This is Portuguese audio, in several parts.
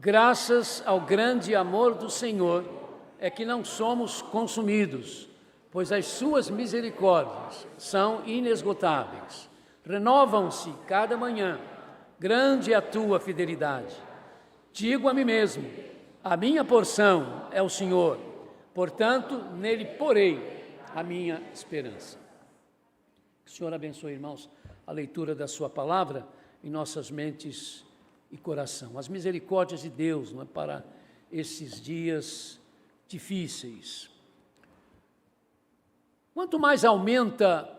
Graças ao grande amor do Senhor é que não somos consumidos, pois as suas misericórdias são inesgotáveis. Renovam-se cada manhã. Grande é a tua fidelidade. Digo a mim mesmo, a minha porção é o Senhor, portanto, nele porei a minha esperança. Que o Senhor abençoe, irmãos, a leitura da sua palavra em nossas mentes e coração. As misericórdias de Deus, não é, para esses dias difíceis. Quanto mais aumenta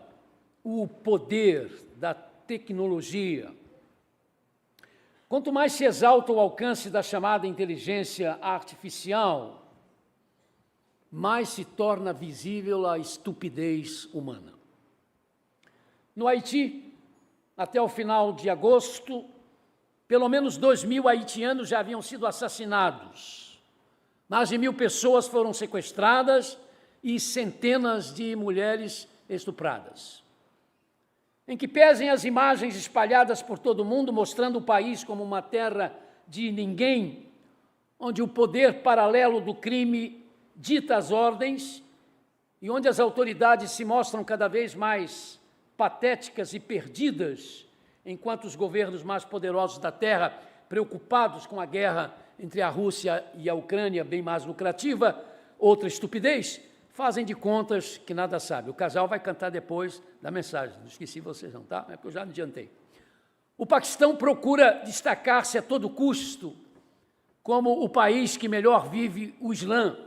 o poder da tecnologia, quanto mais se exalta o alcance da chamada inteligência artificial, mais se torna visível a estupidez humana. No Haiti, até o final de agosto, pelo menos 2.000 haitianos já haviam sido assassinados. Mais de 1.000 pessoas foram sequestradas e centenas de mulheres estupradas. Em que pesem as imagens espalhadas por todo o mundo, mostrando o país como uma terra de ninguém, onde o poder paralelo do crime dita as ordens e onde as autoridades se mostram cada vez mais patéticas e perdidas, enquanto os governos mais poderosos da Terra, preocupados com a guerra entre a Rússia e a Ucrânia, bem mais lucrativa, outra estupidez, fazem de contas que nada sabe. O casal vai cantar depois da mensagem, não esqueci vocês não, tá? É porque eu já me adiantei. O Paquistão procura destacar-se a todo custo como o país que melhor vive o Islã,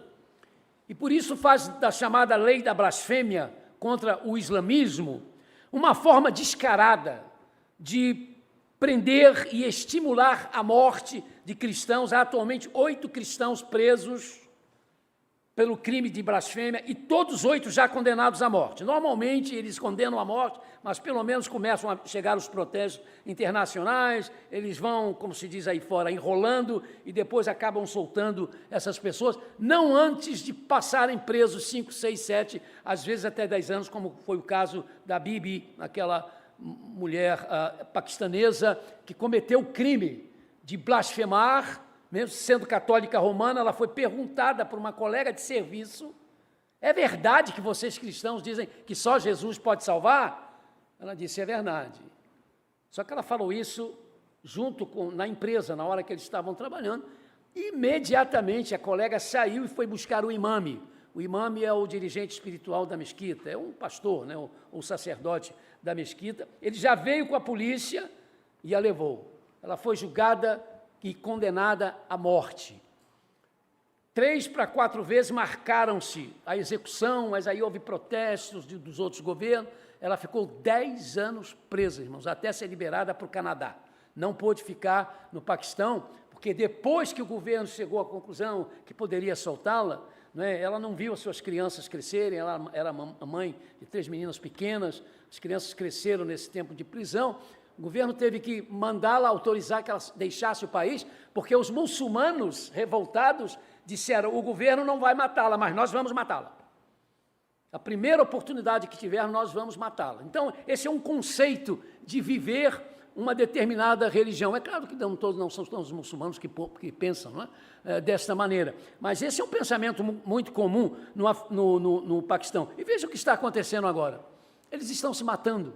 e por isso faz da chamada lei da blasfêmia contra o islamismo uma forma descarada de prender e estimular a morte de cristãos. Há atualmente 8 cristãos presos pelo crime de blasfêmia e todos 8 já condenados à morte. Normalmente eles condenam à morte, mas pelo menos começam a chegar os protestos internacionais, eles vão, como se diz aí fora, enrolando e depois acabam soltando essas pessoas, não antes de passarem presos 5, 6, 7, às vezes até 10 anos, como foi o caso da Bibi, aquela mulher paquistanesa que cometeu o crime de blasfemar. Mesmo sendo católica romana, ela foi perguntada por uma colega de serviço: é verdade que vocês cristãos dizem que só Jesus pode salvar? Ela disse: é verdade. Só que ela falou isso na empresa, na hora que eles estavam trabalhando. Imediatamente a colega saiu e foi buscar o imame. O imame é o dirigente espiritual da mesquita, é um pastor, né, o sacerdote da mesquita. Ele já veio com a polícia e a levou. Ela foi julgada e condenada à morte. 3 para 4 vezes marcaram-se a execução, mas aí houve protestos dos outros governos. Ela ficou 10 anos presa, irmãos, até ser liberada para o Canadá. Não pôde ficar no Paquistão, porque depois que o governo chegou à conclusão que poderia soltá-la, né, ela não viu as suas crianças crescerem. Ela era a mãe de 3 meninas pequenas, as crianças cresceram nesse tempo de prisão. O governo teve que mandá-la autorizar que ela deixasse o país, porque os muçulmanos revoltados disseram: o governo não vai matá-la, mas nós vamos matá-la. A primeira oportunidade que tiver, nós vamos matá-la. Então, esse é um conceito de viver uma determinada religião. É claro que não são todos os muçulmanos que pensam, não é? Desta maneira, mas esse é um pensamento muito comum no Paquistão. E veja o que está acontecendo agora. Eles estão se matando.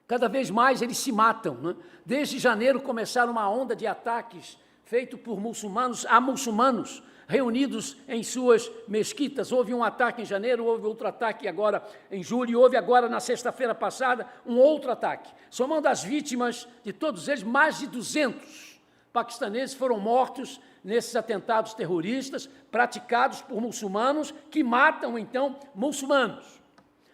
Cada vez mais eles se matam, né? Desde janeiro começaram uma onda de ataques feito por muçulmanos a muçulmanos reunidos em suas mesquitas. Houve um ataque em janeiro, houve outro ataque agora em julho, e houve agora na sexta-feira passada um outro ataque. Somando as vítimas de todos eles, mais de 200 paquistaneses foram mortos nesses atentados terroristas praticados por muçulmanos que matam, então, muçulmanos.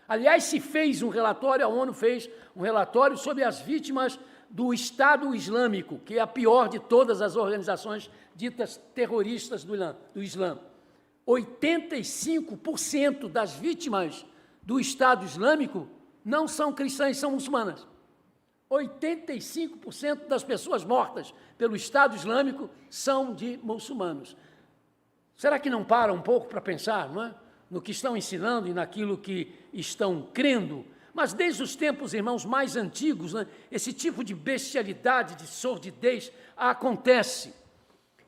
Aliás, se fez um relatório, a ONU fez um relatório sobre as vítimas do Estado Islâmico, que é a pior de todas as organizações ditas terroristas do Islã. 85% das vítimas do Estado Islâmico não são cristãs, são muçulmanas. 85% das pessoas mortas pelo Estado Islâmico são de muçulmanos. Será que não para um pouco para pensar, não é? No que estão ensinando e naquilo que estão crendo? Mas desde os tempos, irmãos, mais antigos, né, esse tipo de bestialidade, de sordidez acontece.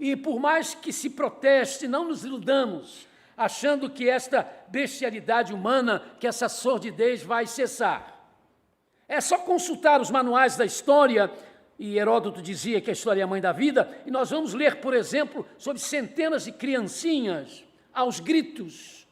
E por mais que se proteste, não nos iludamos, achando que esta bestialidade humana, que essa sordidez vai cessar. É só consultar os manuais da história, e Heródoto dizia que a história é a mãe da vida, e nós vamos ler, por exemplo, sobre centenas de criancinhas, aos gritos,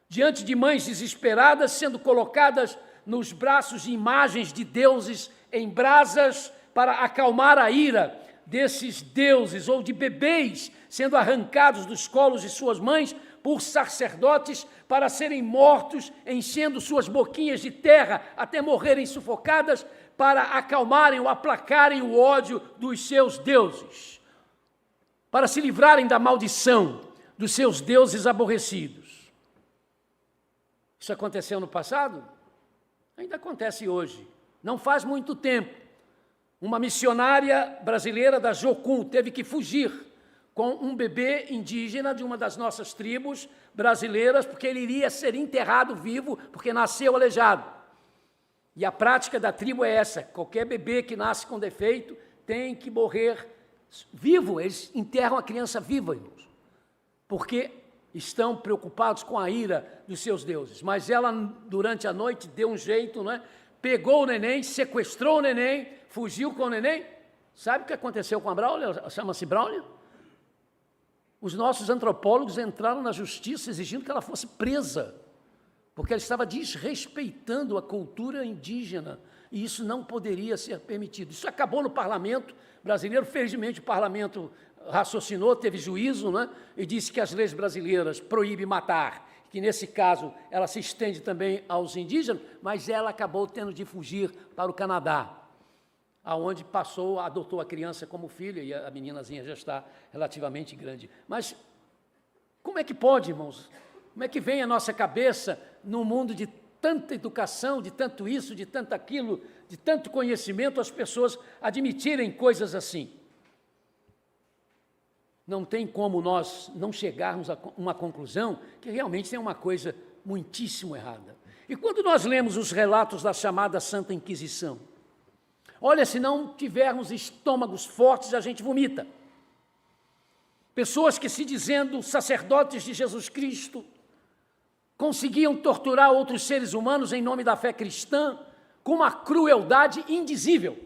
diante de mães desesperadas, sendo colocadas nos braços de imagens de deuses em brasas para acalmar a ira desses deuses, ou de bebês sendo arrancados dos colos de suas mães por sacerdotes para serem mortos, enchendo suas boquinhas de terra até morrerem sufocadas, para acalmarem ou aplacarem o ódio dos seus deuses, para se livrarem da maldição dos seus deuses aborrecidos. Isso aconteceu no passado? Ainda acontece hoje. Não faz muito tempo, uma missionária brasileira da Jocum teve que fugir com um bebê indígena de uma das nossas tribos brasileiras, porque ele iria ser enterrado vivo, porque nasceu aleijado. E a prática da tribo é essa: qualquer bebê que nasce com defeito tem que morrer vivo. Eles enterram a criança viva, irmãos, porque estão preocupados com a ira dos seus deuses. Mas ela, durante a noite, deu um jeito, não é? Pegou o neném, sequestrou o neném, fugiu com o neném. Sabe o que aconteceu com a Braulia? Chama-se Braulia. Os nossos antropólogos entraram na justiça exigindo que ela fosse presa, porque ela estava desrespeitando a cultura indígena, e isso não poderia ser permitido. Isso acabou no parlamento brasileiro. Felizmente o parlamento raciocinou, teve juízo, né? E disse que as leis brasileiras proíbem matar, que nesse caso ela se estende também aos indígenas, mas ela acabou tendo de fugir para o Canadá, aonde adotou a criança como filha, e a meninazinha já está relativamente grande. Mas como é que pode, irmãos? Como é que vem a nossa cabeça num mundo de tanta educação, de tanto isso, de tanto aquilo, de tanto conhecimento, as pessoas admitirem coisas assim? Não tem como nós não chegarmos a uma conclusão que realmente tem uma coisa muitíssimo errada. E quando nós lemos os relatos da chamada Santa Inquisição, olha, se não tivermos estômagos fortes, a gente vomita. Pessoas que, se dizendo sacerdotes de Jesus Cristo, conseguiam torturar outros seres humanos em nome da fé cristã com uma crueldade indizível.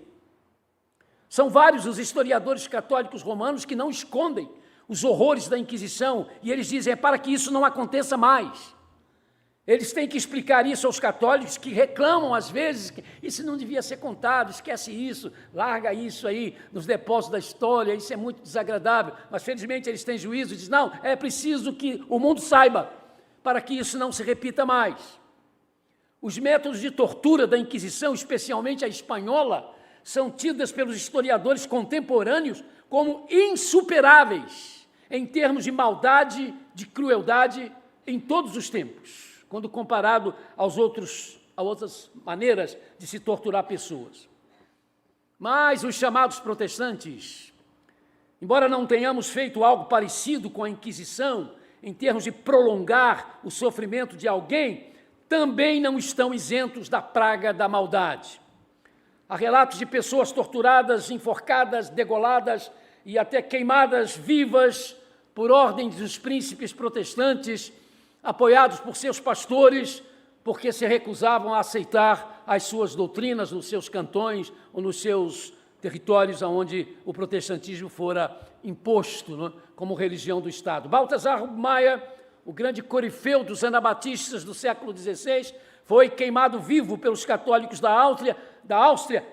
São vários os historiadores católicos romanos que não escondem os horrores da Inquisição, e eles dizem: é para que isso não aconteça mais. Eles têm que explicar isso aos católicos, que reclamam às vezes que isso não devia ser contado, esquece isso, larga isso aí nos depósitos da história, isso é muito desagradável. Mas felizmente eles têm juízo e dizem: não, é preciso que o mundo saiba, para que isso não se repita mais. Os métodos de tortura da Inquisição, especialmente a espanhola, são tidas pelos historiadores contemporâneos como insuperáveis em termos de maldade, de crueldade em todos os tempos, quando comparado a outras maneiras de se torturar pessoas. Mas os chamados protestantes, embora não tenhamos feito algo parecido com a Inquisição, em termos de prolongar o sofrimento de alguém, também não estão isentos da praga da maldade. Há relatos de pessoas torturadas, enforcadas, degoladas e até queimadas vivas por ordem dos príncipes protestantes, apoiados por seus pastores, porque se recusavam a aceitar as suas doutrinas nos seus cantões ou nos seus territórios onde o protestantismo fora imposto, né, como religião do Estado. Baltasar Maia, o grande corifeu dos anabatistas do século XVI, foi queimado vivo pelos católicos da Áustria,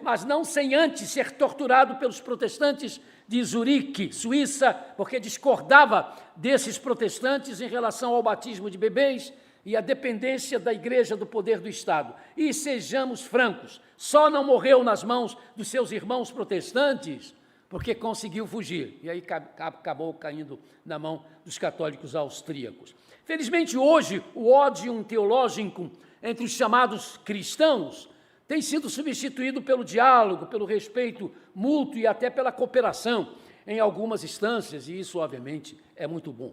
mas não sem antes ser torturado pelos protestantes de Zurique, Suíça, porque discordava desses protestantes em relação ao batismo de bebês e a dependência da igreja do poder do Estado. E sejamos francos, só não morreu nas mãos dos seus irmãos protestantes porque conseguiu fugir, e aí acabou caindo na mão dos católicos austríacos. Felizmente, hoje, o ódio teológico entre os chamados cristãos tem sido substituído pelo diálogo, pelo respeito mútuo e até pela cooperação em algumas instâncias, e isso, obviamente, é muito bom.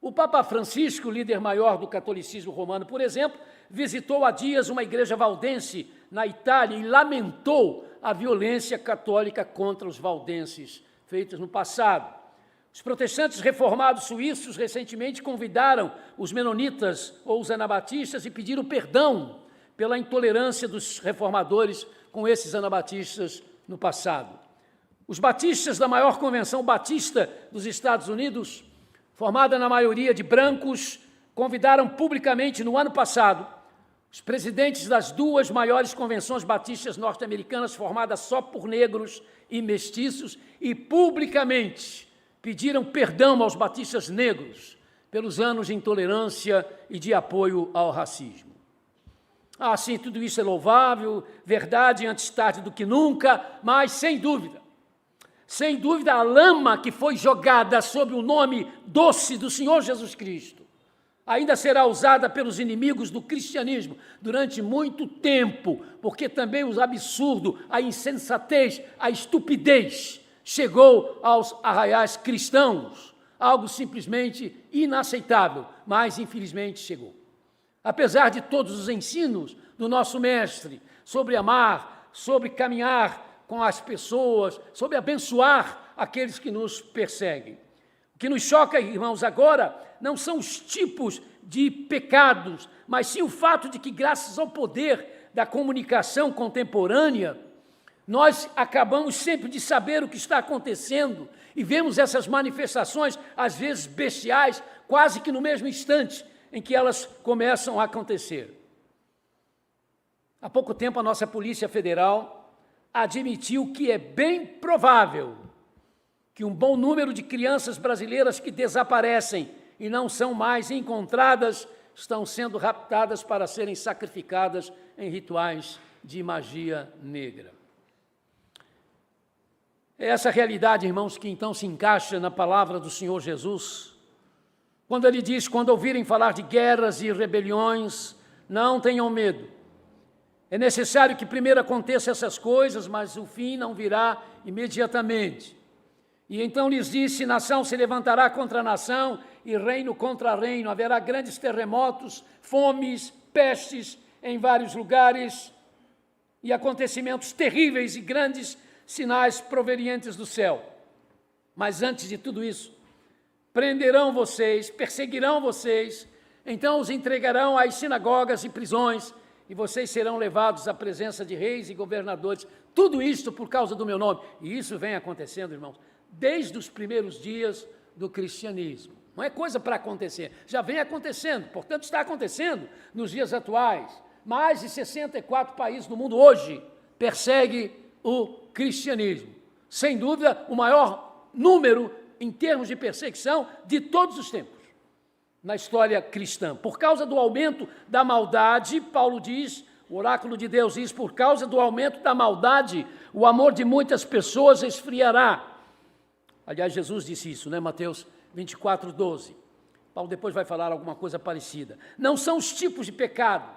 O Papa Francisco, líder maior do catolicismo romano, por exemplo, visitou há dias uma igreja valdense na Itália e lamentou a violência católica contra os valdenses feitas no passado. Os protestantes reformados suíços recentemente convidaram os menonitas ou os anabatistas e pediram perdão pela intolerância dos reformadores com esses anabatistas no passado. Os batistas da maior convenção batista dos Estados Unidos, formada na maioria de brancos, convidaram publicamente no ano passado os presidentes das duas maiores convenções batistas norte-americanas, formadas só por negros e mestiços, e publicamente pediram perdão aos batistas negros pelos anos de intolerância e de apoio ao racismo. Sim, tudo isso é louvável, verdade antes tarde do que nunca, mas sem dúvida, a lama que foi jogada sobre o nome doce do Senhor Jesus Cristo ainda será usada pelos inimigos do cristianismo durante muito tempo, porque também o absurdo, a insensatez, a estupidez chegou aos arraiais cristãos, algo simplesmente inaceitável, mas infelizmente chegou. Apesar de todos os ensinos do nosso mestre sobre amar, sobre caminhar com as pessoas, sobre abençoar aqueles que nos perseguem. O que nos choca, irmãos, agora não são os tipos de pecados, mas sim o fato de que, graças ao poder da comunicação contemporânea, nós acabamos sempre de saber o que está acontecendo e vemos essas manifestações, às vezes bestiais, quase que no mesmo instante em que elas começam a acontecer. Há pouco tempo, a nossa Polícia Federal admitiu que é bem provável que um bom número de crianças brasileiras que desaparecem e não são mais encontradas estão sendo raptadas para serem sacrificadas em rituais de magia negra. É essa realidade, irmãos, que então se encaixa na palavra do Senhor Jesus, quando ele diz: quando ouvirem falar de guerras e rebeliões, não tenham medo. É necessário que primeiro aconteçam essas coisas, mas o fim não virá imediatamente. E então lhes disse: nação se levantará contra nação e reino contra reino. Haverá grandes terremotos, fomes, pestes em vários lugares e acontecimentos terríveis e grandes sinais provenientes do céu. Mas antes de tudo isso, prenderão vocês, perseguirão vocês, então os entregarão às sinagogas e prisões, e vocês serão levados à presença de reis e governadores. Tudo isto por causa do meu nome. E isso vem acontecendo, irmãos, desde os primeiros dias do cristianismo. Não é coisa para acontecer, já vem acontecendo, portanto está acontecendo nos dias atuais. Mais de 64 países do mundo hoje perseguem o cristianismo. Sem dúvida, o maior número em termos de perseguição de todos os tempos na história cristã. Por causa do aumento da maldade, Paulo diz, o oráculo de Deus diz: por causa do aumento da maldade, o amor de muitas pessoas esfriará. Aliás, Jesus disse isso, Mateus 24, 12. Paulo depois vai falar alguma coisa parecida. Não são os tipos de pecado,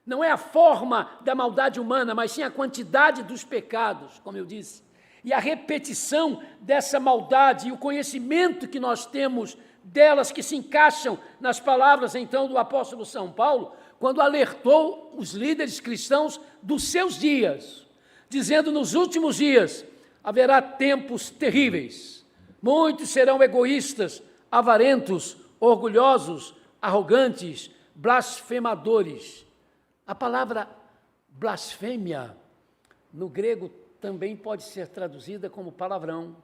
não é a forma da maldade humana, mas sim a quantidade dos pecados, como eu disse, e a repetição dessa maldade e o conhecimento que nós temos delas, que se encaixam nas palavras, então, do apóstolo São Paulo, quando alertou os líderes cristãos dos seus dias, dizendo: nos últimos dias haverá tempos terríveis, muitos serão egoístas, avarentos, orgulhosos, arrogantes, blasfemadores. A palavra blasfêmia, no grego, também pode ser traduzida como palavrão.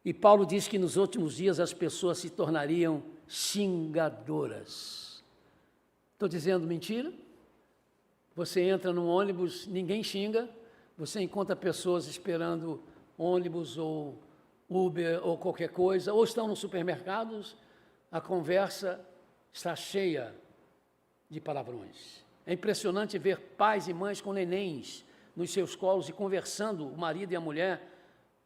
E Paulo diz que nos últimos dias as pessoas se tornariam xingadoras. Estou dizendo mentira? Você entra num ônibus, ninguém xinga, você encontra pessoas esperando ônibus ou Uber ou qualquer coisa, ou estão nos supermercados, a conversa está cheia de palavrões. É impressionante ver pais e mães com nenéns nos seus colos e conversando, o marido e a mulher,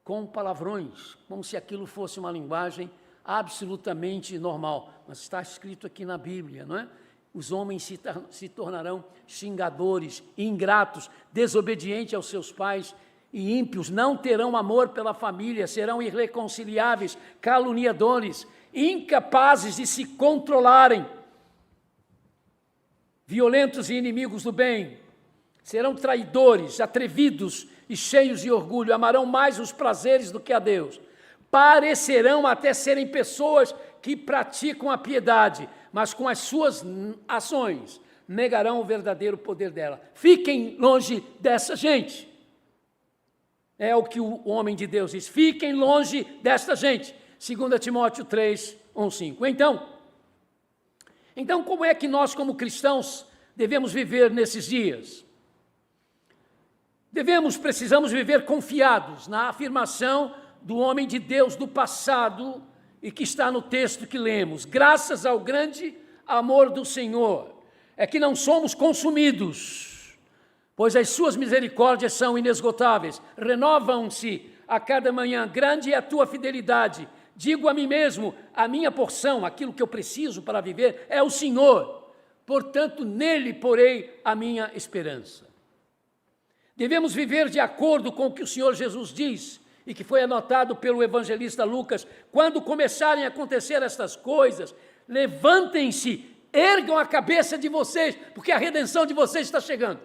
com palavrões, como se aquilo fosse uma linguagem absolutamente normal. Mas está escrito aqui na Bíblia, não é? Os homens se tornarão xingadores, ingratos, desobedientes aos seus pais e ímpios, não terão amor pela família, serão irreconciliáveis, caluniadores, incapazes de se controlarem, violentos e inimigos do bem, serão traidores, atrevidos e cheios de orgulho, amarão mais os prazeres do que a Deus, parecerão até serem pessoas que praticam a piedade, mas com as suas ações negarão o verdadeiro poder dela. Fiquem longe dessa gente. É o que o homem de Deus diz. Fiquem longe desta gente. 2 Timóteo 3, 1, 5. Então, como é que nós, como cristãos, devemos viver nesses dias? Precisamos viver confiados na afirmação do homem de Deus do passado e que está no texto que lemos. Graças ao grande amor do Senhor, é que não somos consumidos, pois as suas misericórdias são inesgotáveis, renovam-se a cada manhã. Grande é a tua fidelidade. Digo a mim mesmo, a minha porção, aquilo que eu preciso para viver, é o Senhor. Portanto, nele porei a minha esperança. Devemos viver de acordo com o que o Senhor Jesus diz, e que foi anotado pelo evangelista Lucas: quando começarem a acontecer estas coisas, levantem-se, ergam a cabeça de vocês, porque a redenção de vocês está chegando.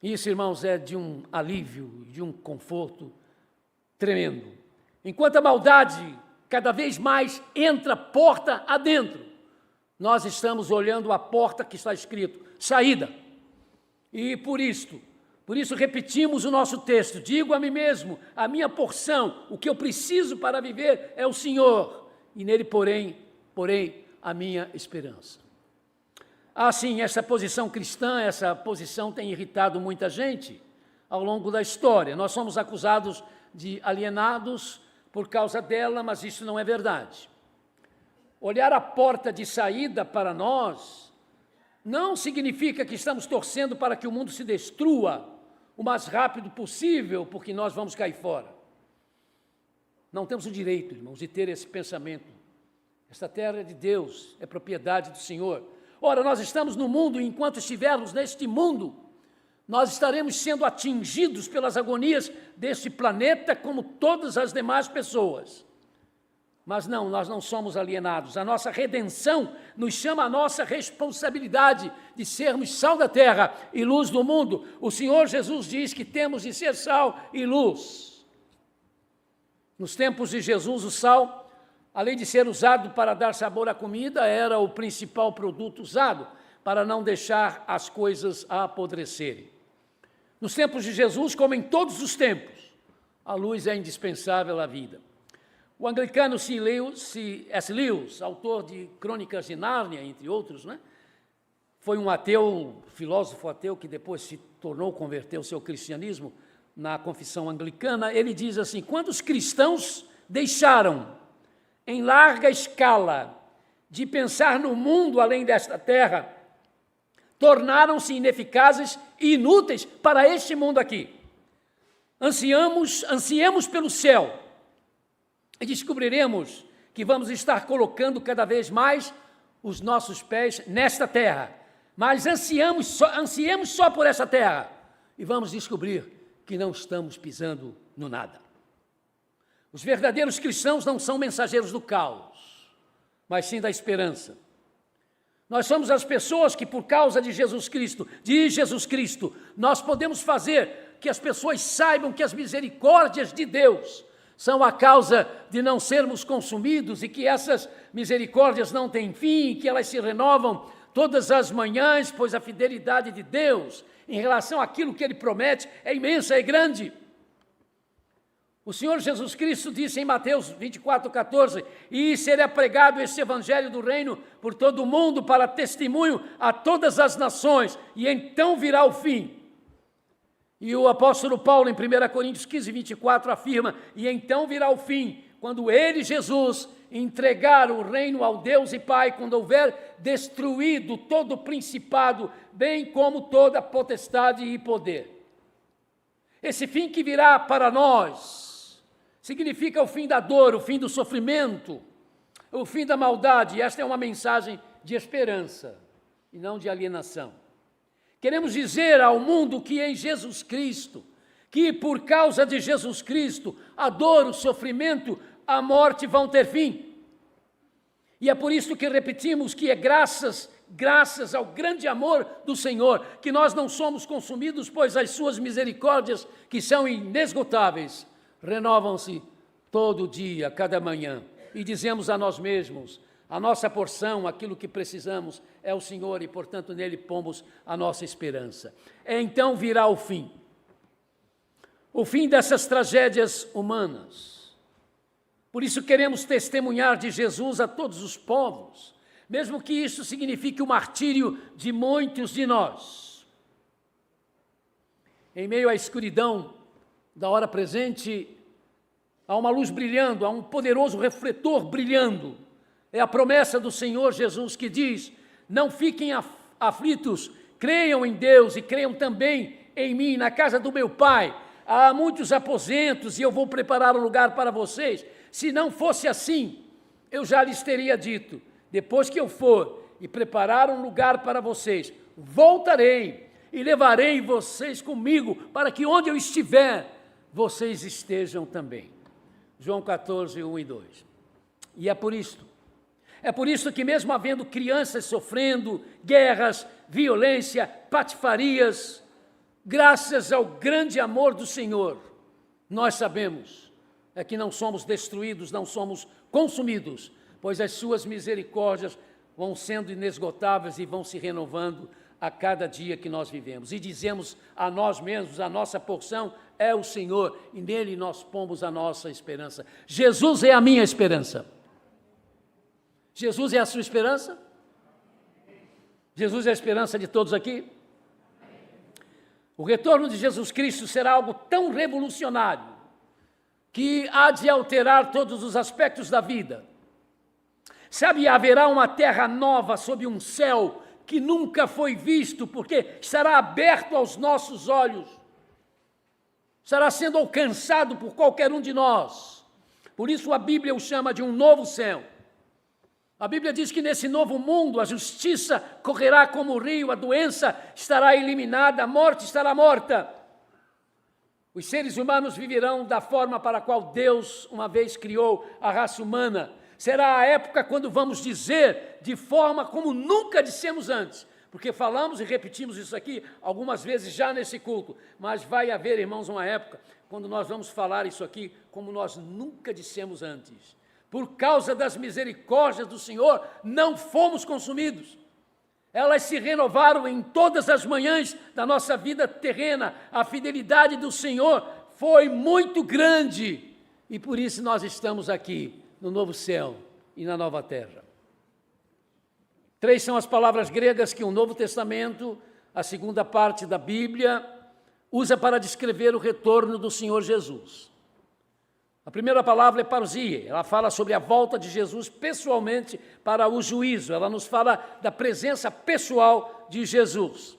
Isso, irmãos, é de um alívio, de um conforto tremendo. Enquanto a maldade cada vez mais entra porta adentro, nós estamos olhando a porta que está escrito, saída. E por isso repetimos o nosso texto: digo a mim mesmo, a minha porção, o que eu preciso para viver é o Senhor, e nele porém a minha esperança. Sim, essa posição cristã, essa posição tem irritado muita gente ao longo da história. Nós somos acusados de alienados por causa dela, mas isso não é verdade. Olhar a porta de saída para nós não significa que estamos torcendo para que o mundo se destrua o mais rápido possível, porque nós vamos cair fora. Não temos o direito, irmãos, de ter esse pensamento. Esta terra é de Deus, é propriedade do Senhor. Ora, nós estamos no mundo, e enquanto estivermos neste mundo, nós estaremos sendo atingidos pelas agonias deste planeta, como todas as demais pessoas. Mas não, nós não somos alienados. A nossa redenção nos chama a nossa responsabilidade de sermos sal da terra e luz do mundo. O Senhor Jesus diz que temos de ser sal e luz. Nos tempos de Jesus, o sal, além de ser usado para dar sabor à comida, era o principal produto usado para não deixar as coisas apodrecerem. Nos tempos de Jesus, como em todos os tempos, a luz é indispensável à vida. O anglicano C.S. Lewis, autor de Crônicas de Nárnia, entre outros, foi um ateu, filósofo ateu, que depois se converteu ao seu cristianismo na confissão anglicana. Ele diz assim: quando os cristãos deixaram, em larga escala, de pensar no mundo além desta terra, tornaram-se ineficazes e inúteis para este mundo aqui. Ansiemos pelo céu, e descobriremos que vamos estar colocando cada vez mais os nossos pés nesta terra. Mas ansiemos só por essa terra, e vamos descobrir que não estamos pisando no nada. Os verdadeiros cristãos não são mensageiros do caos, mas sim da esperança. Nós somos as pessoas que, por causa de Jesus Cristo, nós podemos fazer que as pessoas saibam que as misericórdias de Deus são a causa de não sermos consumidos, e que essas misericórdias não têm fim, que elas se renovam todas as manhãs, pois a fidelidade de Deus em relação àquilo que Ele promete é imensa, é grande. O Senhor Jesus Cristo disse em Mateus 24:14: e será pregado esse evangelho do reino por todo o mundo para testemunho a todas as nações, e então virá o fim. E o apóstolo Paulo, em 1 Coríntios 15:24, afirma: e então virá o fim, quando ele, Jesus, entregar o reino ao Deus e Pai, quando houver destruído todo o principado, bem como toda potestade e poder. Esse fim que virá para nós significa o fim da dor, o fim do sofrimento, o fim da maldade. Esta é uma mensagem de esperança e não de alienação. Queremos dizer ao mundo que em Jesus Cristo, que por causa de Jesus Cristo, a dor, o sofrimento, a morte vão ter fim. E é por isso que repetimos que é graças ao grande amor do Senhor, que nós não somos consumidos, pois as suas misericórdias, que são inesgotáveis, renovam-se todo dia, cada manhã. E dizemos a nós mesmos, a nossa porção, aquilo que precisamos é o Senhor e, portanto, nele pomos a nossa esperança. Então virá o fim dessas tragédias humanas. Por isso queremos testemunhar de Jesus a todos os povos, mesmo que isso signifique o martírio de muitos de nós. Em meio à escuridão da hora presente, há uma luz brilhando, há um poderoso refletor brilhando. É a promessa do Senhor Jesus que diz: não fiquem aflitos, creiam em Deus e creiam também em mim. Na casa do meu Pai há muitos aposentos e eu vou preparar um lugar para vocês. Se não fosse assim, eu já lhes teria dito: depois que eu for e preparar um lugar para vocês, voltarei e levarei vocês comigo, para que onde eu estiver, vocês estejam também. João 14, 1 e 2. E é por isto que mesmo havendo crianças sofrendo, guerras, violência, patifarias, graças ao grande amor do Senhor, nós sabemos que não somos destruídos, não somos consumidos, pois as suas misericórdias vão sendo inesgotáveis e vão se renovando a cada dia que nós vivemos. E dizemos a nós mesmos, a nossa porção é o Senhor, e nele nós pomos a nossa esperança. Jesus é a minha esperança. Jesus é a sua esperança? Jesus é a esperança de todos aqui? O retorno de Jesus Cristo será algo tão revolucionário que há de alterar todos os aspectos da vida. Sabe, haverá uma terra nova sob um céu que nunca foi visto, porque estará aberto aos nossos olhos, estará sendo alcançado por qualquer um de nós. Por isso a Bíblia o chama de um novo céu. A Bíblia diz que nesse novo mundo a justiça correrá como o rio, a doença estará eliminada, a morte estará morta. Os seres humanos viverão da forma para a qual Deus uma vez criou a raça humana. Será a época quando vamos dizer de forma como nunca dissemos antes, porque falamos e repetimos isso aqui algumas vezes já nesse culto, mas vai haver, irmãos, uma época quando nós vamos falar isso aqui como nós nunca dissemos antes. Por causa das misericórdias do Senhor, não fomos consumidos. Elas se renovaram em todas as manhãs da nossa vida terrena. A fidelidade do Senhor foi muito grande e por isso nós estamos aqui no novo céu e na nova terra. 3 são as palavras gregas que o Novo Testamento, a segunda parte da Bíblia, usa para descrever o retorno do Senhor Jesus. A primeira palavra é parousia, ela fala sobre a volta de Jesus pessoalmente para o juízo, ela nos fala da presença pessoal de Jesus.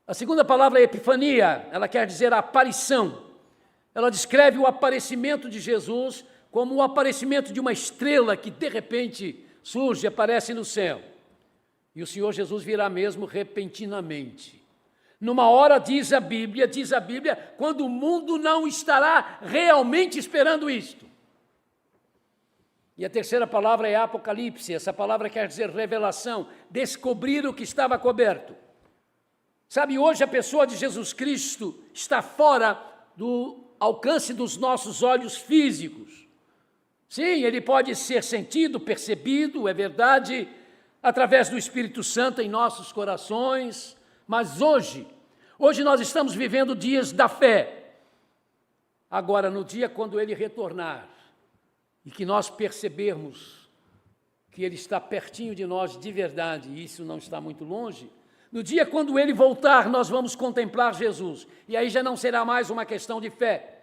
A segunda palavra é epifania, ela quer dizer a aparição, ela descreve o aparecimento de Jesus como o aparecimento de uma estrela que de repente surge, aparece no céu. E o Senhor Jesus virá mesmo repentinamente. Numa hora, diz a Bíblia, quando o mundo não estará realmente esperando isto. E a terceira palavra é apocalipse, essa palavra quer dizer revelação, descobrir o que estava coberto. Sabe, hoje a pessoa de Jesus Cristo está fora do alcance dos nossos olhos físicos. Sim, ele pode ser sentido, percebido, é verdade, através do Espírito Santo em nossos corações, mas hoje nós estamos vivendo dias da fé. Agora, no dia quando ele retornar, e que nós percebermos que ele está pertinho de nós de verdade, e isso não está muito longe, no dia quando ele voltar, nós vamos contemplar Jesus, e aí já não será mais uma questão de fé,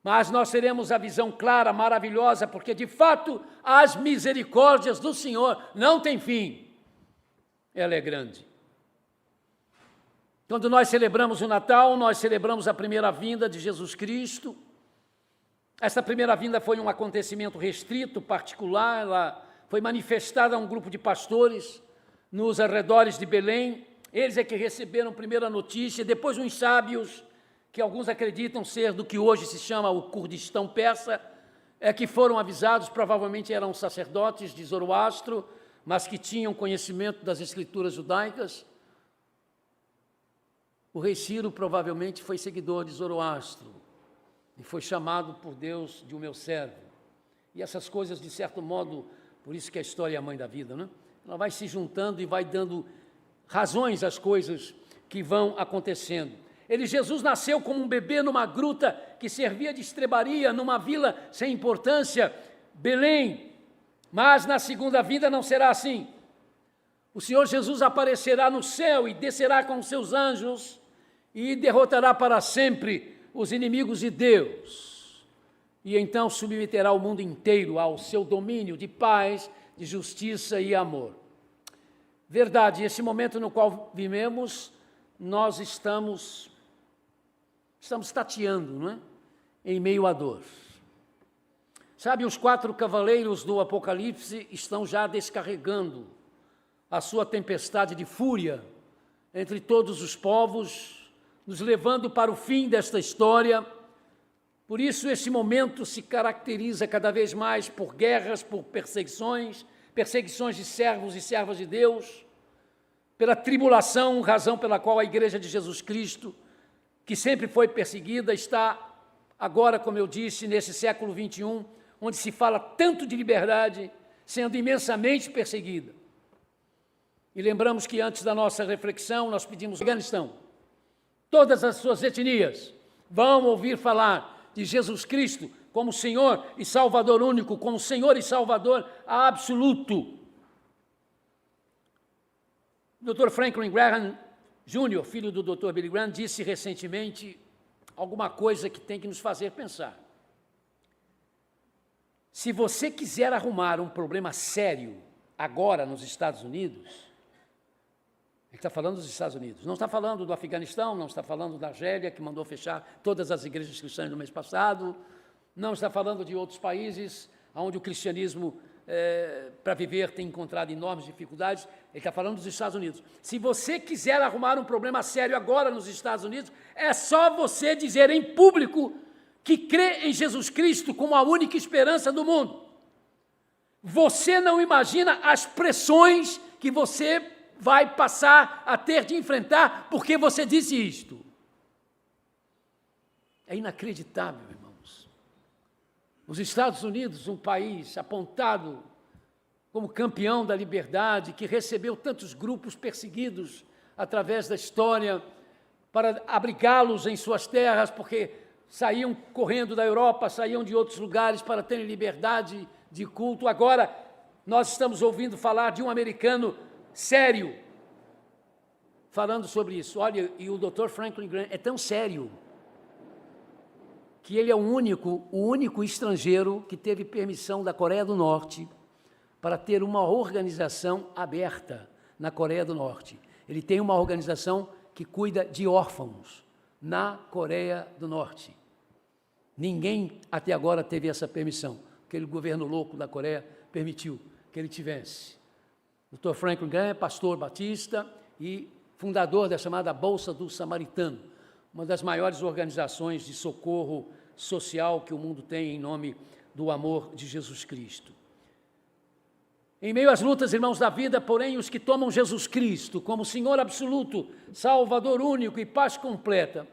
mas nós teremos a visão clara, maravilhosa, porque de fato as misericórdias do Senhor não têm fim. Ela é grande. Quando nós celebramos o Natal, nós celebramos a primeira vinda de Jesus Cristo. Essa primeira vinda foi um acontecimento restrito, particular, ela foi manifestada a um grupo de pastores nos arredores de Belém. Eles é que receberam primeira notícia, depois uns sábios, que alguns acreditam ser do que hoje se chama o Kurdistão persa, que foram avisados, provavelmente eram sacerdotes de Zoroastro, mas que tinham conhecimento das escrituras judaicas. O rei Ciro provavelmente foi seguidor de Zoroastro. e foi chamado por Deus de o meu servo. E essas coisas, de certo modo, por isso que a história é a mãe da vida, né? Ela vai se juntando e vai dando razões às coisas que vão acontecendo. Jesus nasceu como um bebê numa gruta que servia de estrebaria, numa vila sem importância, Belém. Mas na segunda vinda não será assim. O Senhor Jesus aparecerá no céu e descerá com os seus anjos e derrotará para sempre os inimigos de Deus. E então submeterá o mundo inteiro ao seu domínio de paz, de justiça e amor. Verdade, esse momento no qual vivemos, nós estamos tateando, não é? Em meio à dor. Sabe, os 4 cavaleiros do Apocalipse estão já descarregando a sua tempestade de fúria entre todos os povos, nos levando para o fim desta história. Por isso, esse momento se caracteriza cada vez mais por guerras, por perseguições de servos e servas de Deus, pela tribulação, razão pela qual a Igreja de Jesus Cristo, que sempre foi perseguida, está agora, como eu disse, nesse século XXI, onde se fala tanto de liberdade, sendo imensamente perseguida. E lembramos que antes da nossa reflexão, nós pedimos Afeganistão. Todas as suas etnias vão ouvir falar de Jesus Cristo como Senhor e Salvador único, como Senhor e Salvador absoluto. O Dr. Franklin Graham Jr., filho do Dr. Billy Graham, disse recentemente alguma coisa que tem que nos fazer pensar. Se você quiser arrumar um problema sério agora nos Estados Unidos, ele está falando dos Estados Unidos, não está falando do Afeganistão, não está falando da Argélia, que mandou fechar todas as igrejas cristãs no mês passado, não está falando de outros países onde o cristianismo, para viver, tem encontrado enormes dificuldades. Ele está falando dos Estados Unidos. Se você quiser arrumar um problema sério agora nos Estados Unidos, é só você dizer em público que crê em Jesus Cristo como a única esperança do mundo. Você não imagina as pressões que você vai passar a ter de enfrentar porque você disse isto. É inacreditável, irmãos. Os Estados Unidos, um país apontado como campeão da liberdade, que recebeu tantos grupos perseguidos através da história para abrigá-los em suas terras, porque saíam correndo da Europa, saíam de outros lugares para terem liberdade de culto. Agora, nós estamos ouvindo falar de um americano sério, falando sobre isso. Olha, e o Dr. Franklin Graham é tão sério que ele é o único estrangeiro que teve permissão da Coreia do Norte para ter uma organização aberta na Coreia do Norte. Ele tem uma organização que cuida de órfãos na Coreia do Norte. Ninguém até agora teve essa permissão. Aquele governo louco da Coreia permitiu que ele tivesse. O Dr. Franklin Graham é pastor batista e fundador da chamada Bolsa do Samaritano, uma das maiores organizações de socorro social que o mundo tem em nome do amor de Jesus Cristo. Em meio às lutas, irmãos da vida, porém, os que tomam Jesus Cristo como Senhor absoluto, Salvador único e paz completa,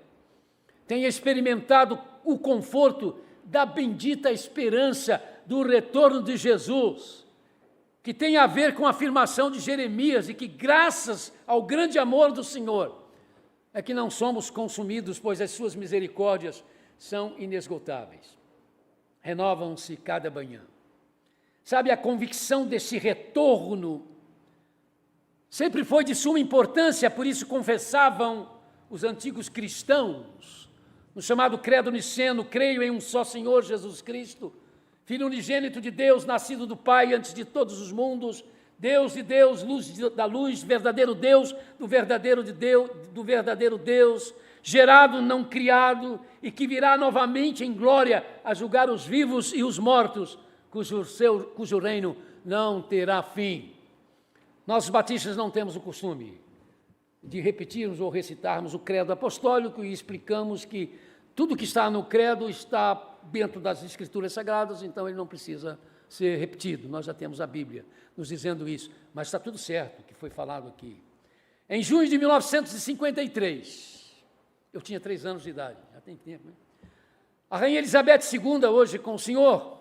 têm experimentado o conforto da bendita esperança do retorno de Jesus, que tem a ver com a afirmação de Jeremias, e que, graças ao grande amor do Senhor, é que não somos consumidos, pois as suas misericórdias são inesgotáveis. Renovam-se cada manhã. Sabe, a convicção desse retorno sempre foi de suma importância, por isso confessavam os antigos cristãos, no chamado credo niceno: creio em um só Senhor Jesus Cristo, Filho unigênito de Deus, nascido do Pai antes de todos os mundos, Deus de Deus, luz da luz, verdadeiro Deus do verdadeiro Deus, gerado, não criado, e que virá novamente em glória a julgar os vivos e os mortos, cujo reino não terá fim. Nós, batistas, não temos o costume de repetirmos ou recitarmos o credo apostólico, e explicamos que tudo que está no credo está dentro das Escrituras Sagradas, então ele não precisa ser repetido. Nós já temos a Bíblia nos dizendo isso, mas está tudo certo o que foi falado aqui. Em junho de 1953, eu tinha 3 anos de idade, já tem tempo, né? A Rainha Elizabeth II, hoje com o Senhor,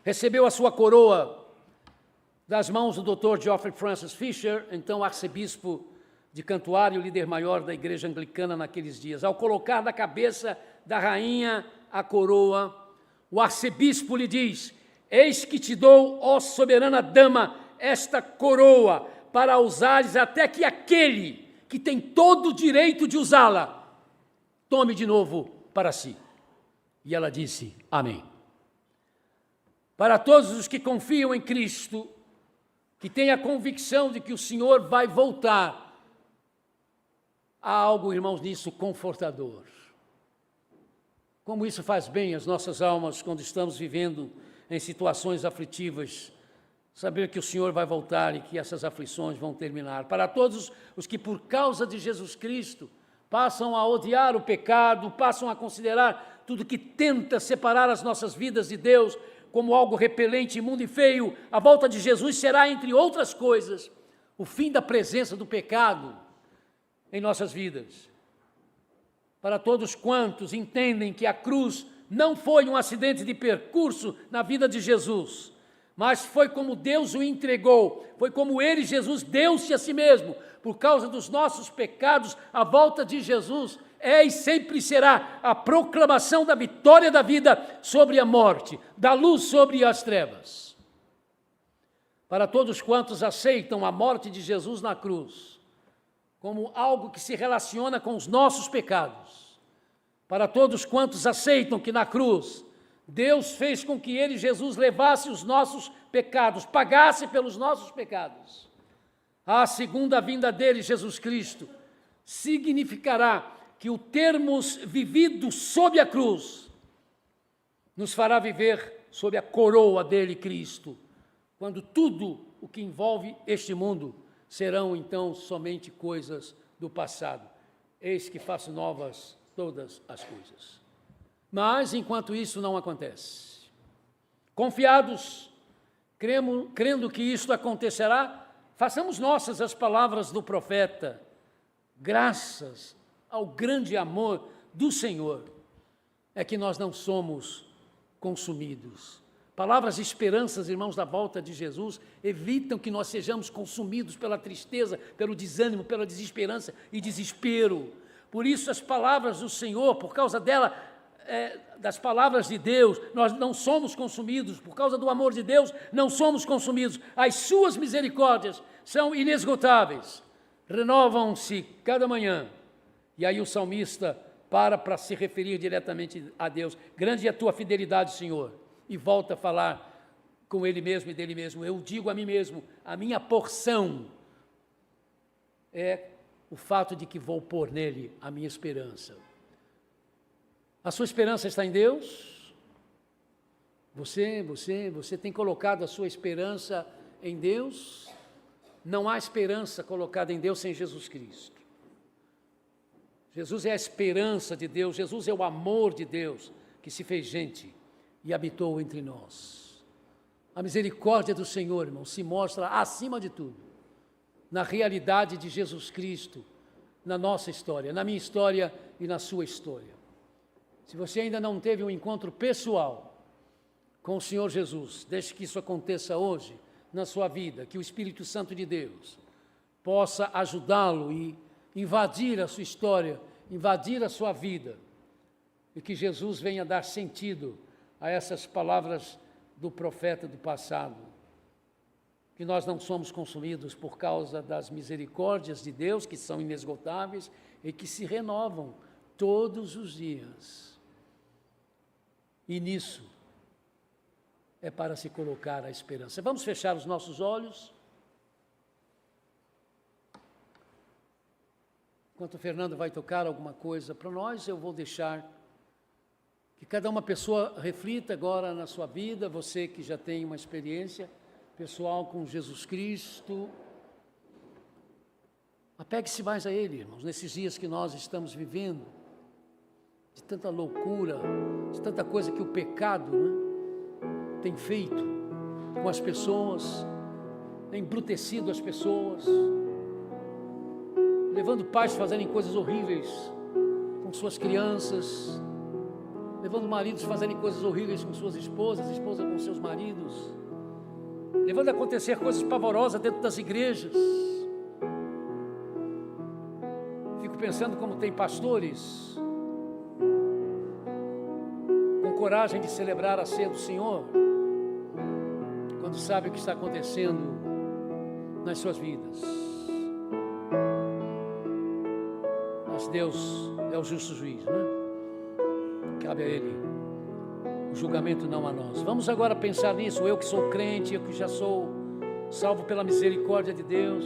recebeu a sua coroa das mãos do Dr. Geoffrey Francis Fisher, então arcebispo de Cantuário, líder maior da igreja anglicana naqueles dias. Ao colocar na cabeça da rainha a coroa, o arcebispo lhe diz: eis que te dou, ó soberana dama, esta coroa, para usares até que aquele que tem todo o direito de usá-la, tome de novo para si. E ela disse: amém. Para todos os que confiam em Cristo, que têm a convicção de que o Senhor vai voltar, há algo, irmãos, nisso confortador. Como isso faz bem às nossas almas quando estamos vivendo em situações aflitivas, saber que o Senhor vai voltar e que essas aflições vão terminar. Para todos os que, por causa de Jesus Cristo, passam a odiar o pecado, passam a considerar tudo que tenta separar as nossas vidas de Deus como algo repelente, imundo e feio, a volta de Jesus será, entre outras coisas, o fim da presença do pecado em nossas vidas. Para todos quantos entendem que a cruz não foi um acidente de percurso na vida de Jesus, mas foi como Deus o entregou, foi como ele, Jesus, deu-se a si mesmo, por causa dos nossos pecados. A volta de Jesus é e sempre será a proclamação da vitória da vida sobre a morte, da luz sobre as trevas. Para todos quantos aceitam a morte de Jesus na cruz como algo que se relaciona com os nossos pecados, para todos quantos aceitam que na cruz Deus fez com que ele, Jesus, levasse os nossos pecados, pagasse pelos nossos pecados, a segunda vinda dele, Jesus Cristo, significará que o termos vivido sob a cruz nos fará viver sob a coroa dele, Cristo, quando tudo o que envolve este mundo serão então somente coisas do passado. Eis que faço novas todas as coisas. Mas, enquanto isso não acontece, confiados, crendo que isto acontecerá, façamos nossas as palavras do profeta: graças ao grande amor do Senhor, é que nós não somos consumidos. Palavras de esperanças, irmãos, da volta de Jesus, evitam que nós sejamos consumidos pela tristeza, pelo desânimo, pela desesperança e desespero. Por isso, as palavras do Senhor, por causa dela, das palavras de Deus, nós não somos consumidos. Por causa do amor de Deus, não somos consumidos. As suas misericórdias são inesgotáveis, renovam-se cada manhã. E aí o salmista para se referir diretamente a Deus: grande é a tua fidelidade, Senhor. E volta a falar com ele mesmo e dele mesmo: eu digo a mim mesmo, a minha porção é o fato de que vou pôr nele a minha esperança. A sua esperança está em Deus? Você tem colocado a sua esperança em Deus? Não há esperança colocada em Deus sem Jesus Cristo. Jesus é a esperança de Deus, Jesus é o amor de Deus que se fez gente e habitou entre nós. A misericórdia do Senhor, irmão, se mostra acima de tudo na realidade de Jesus Cristo, na nossa história, na minha história e na sua história. Se você ainda não teve um encontro pessoal com o Senhor Jesus, deixe que isso aconteça hoje na sua vida, que o Espírito Santo de Deus possa ajudá-lo e invadir a sua história, invadir a sua vida, e que Jesus venha dar sentido a essas palavras do profeta do passado, que nós não somos consumidos por causa das misericórdias de Deus, que são inesgotáveis e que se renovam todos os dias. E nisso é para se colocar a esperança. Vamos fechar os nossos olhos. Enquanto o Fernando vai tocar alguma coisa para nós, eu vou deixar que cada uma pessoa reflita agora na sua vida, você que já tem uma experiência pessoal com Jesus Cristo. Apegue-se mais a Ele, irmãos, nesses dias que nós estamos vivendo, de tanta loucura, de tanta coisa que o pecado, tem feito com as pessoas, embrutecido as pessoas, levando pais a fazerem coisas horríveis com suas crianças, levando maridos a fazerem coisas horríveis com suas esposas, esposas com seus maridos, levando a acontecer coisas pavorosas dentro das igrejas. Fico pensando como tem pastores com coragem de celebrar a ceia do Senhor, quando sabem o que está acontecendo nas suas vidas. Mas Deus é o justo juiz, né? Cabe a Ele o julgamento, não a nós. Vamos agora pensar nisso. Eu que sou crente, eu que já sou salvo pela misericórdia de Deus,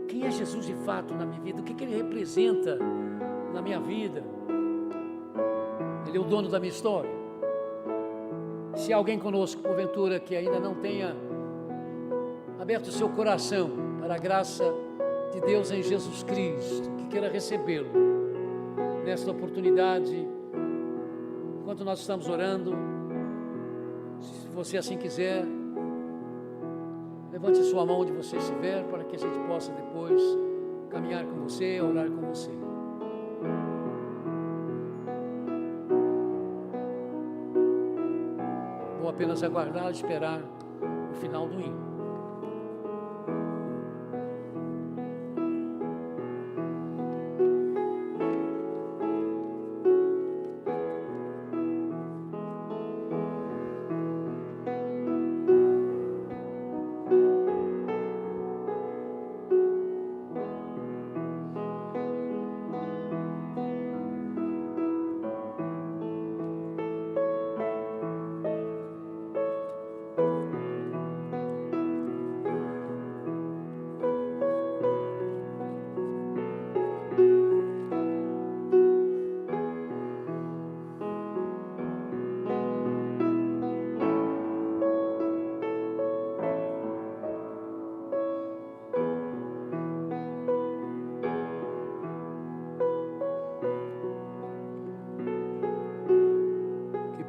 quem é Jesus de fato na minha vida? O que Ele representa na minha vida? Ele é o dono da minha história. Se há alguém conosco, porventura, que ainda não tenha aberto o seu coração para a graça de Deus em Jesus Cristo, que queira recebê-lo nesta oportunidade, enquanto nós estamos orando, se você assim quiser, levante sua mão onde você estiver, para que a gente possa depois caminhar com você, orar com você. Vou apenas aguardar, esperar o final do hino.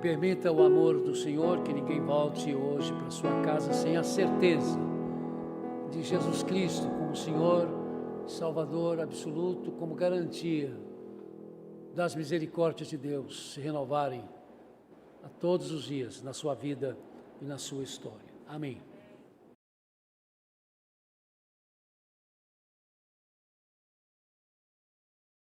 Permita o amor do Senhor que ninguém volte hoje para sua casa sem a certeza de Jesus Cristo como Senhor, Salvador absoluto, como garantia das misericórdias de Deus se renovarem a todos os dias na sua vida e na sua história. Amém.